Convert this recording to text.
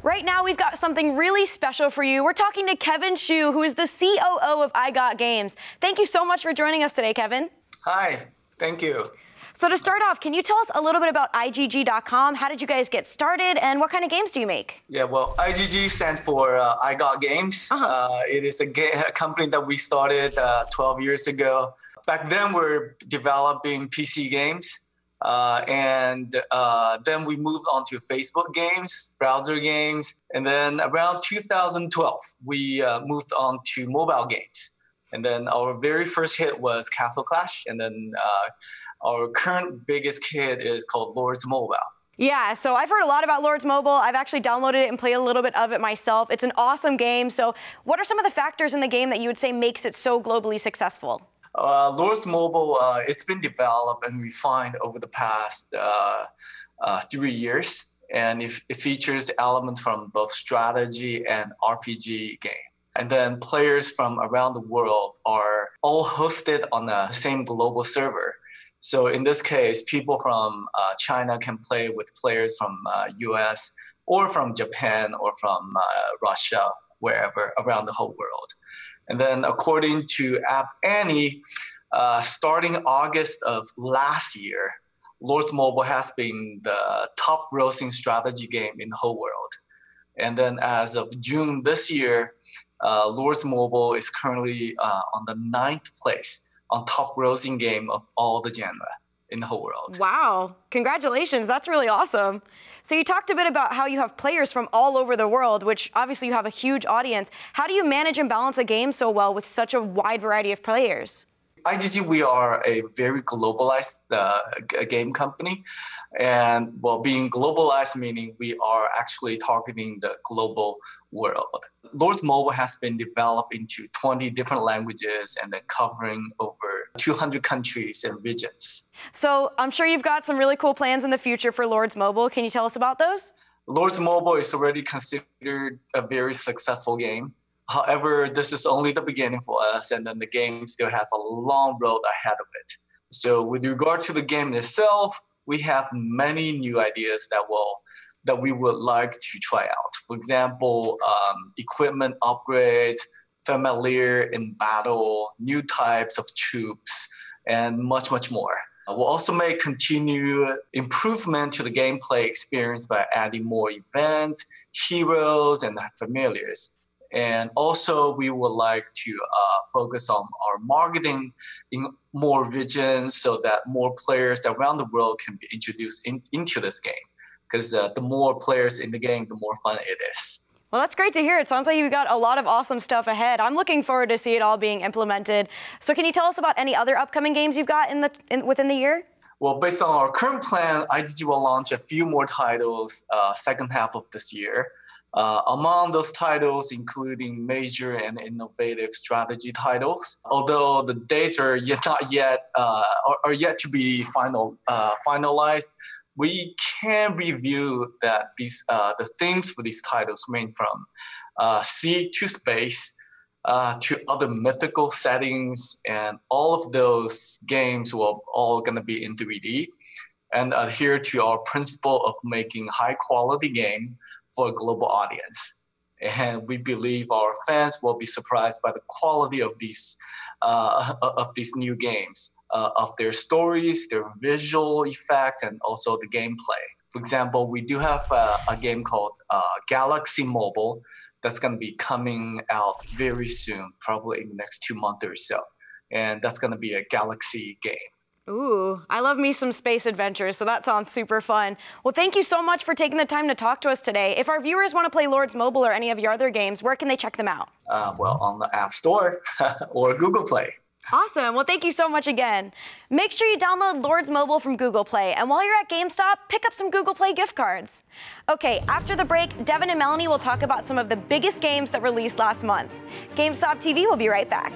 Right now, we've got something really special for you. We're talking to Kevin Xu, who is the COO of IGG Games. Thank you so much for joining us today, Kevin. Hi, thank you. So to start off, can you tell us a little bit about IGG.com? How did you guys get started, and what kind of games do you make? Yeah, well, IGG stands for IGG Games. It is a company that we started 12 years ago. Back then, we were developing PC games. And then we moved on to Facebook games, browser games. And then around 2012, we moved on to mobile games. And then our very first hit was Castle Clash. And then our current biggest hit is called Lords Mobile. Yeah, so I've heard a lot about Lords Mobile. I've actually downloaded it and played a little bit of it myself. It's an awesome game. So what are some of the factors in the game that you would say makes it so globally successful? Lords Mobile, it's been developed and refined over the past 3 years. And it features elements from both strategy and RPG game. And then players from around the world are all hosted on the same global server. So in this case, people from China can play with players from US or from Japan or from Russia, wherever around the whole world. And then according to App Annie, starting August of last year, Lords Mobile has been the top grossing strategy game in the whole world. And then as of June this year, Lords Mobile is currently on the 9th place on top grossing game of all the genre in the whole world. Wow, congratulations, that's really awesome. So you talked a bit about how you have players from all over the world, which obviously you have a huge audience. How do you manage and balance a game so well with such a wide variety of players? IGG, we are a very globalized game company. And well, being globalized meaning we are actually targeting the global world. Lords Mobile has been developed into 20 different languages and then covering over 200 countries and regions. So I'm sure you've got some really cool plans in the future for Lords Mobile. Can you tell us about those? Lords Mobile is already considered a very successful game. However, this is only the beginning for us, and then the game still has a long road ahead of it. So with regard to the game itself, we have many new ideas that we would like to try out. For example, equipment upgrades, familiar in battle, new types of troops, and much, much more. We'll also make continued improvement to the gameplay experience by adding more events, heroes, and familiars. And also, we would like to focus on our marketing in more regions so that more players around the world can be introduced into this game. Because the more players in the game, the more fun it is. Well, that's great to hear. It sounds like you've got a lot of awesome stuff ahead. I'm looking forward to see it all being implemented. So can you tell us about any other upcoming games you've got within the year? Well, based on our current plan, IGG will launch a few more titles second half of this year. Among those titles, including major and innovative strategy titles, although the dates are yet to be finalized, we can review that the themes for these titles range from sea to space to other mythical settings, and all of those games will all going to be in 3D. And adhere to our principle of making high-quality game for a global audience. And we believe our fans will be surprised by the quality of these new games, of their stories, their visual effects, and also the gameplay. For example, we do have a game called Galaxy Mobile that's going to be coming out very soon, probably in the next 2 months or so. And that's going to be a Galaxy game. Ooh, I love me some space adventures, so that sounds super fun. Well, thank you so much for taking the time to talk to us today. If our viewers want to play Lords Mobile or any of your other games, where can they check them out? Well, on the App Store or Google Play. Awesome. Well, thank you so much again. Make sure you download Lords Mobile from Google Play. And while you're at GameStop, pick up some Google Play gift cards. Okay, after the break, Devin and Melanie will talk about some of the biggest games that released last month. GameStop TV will be right back.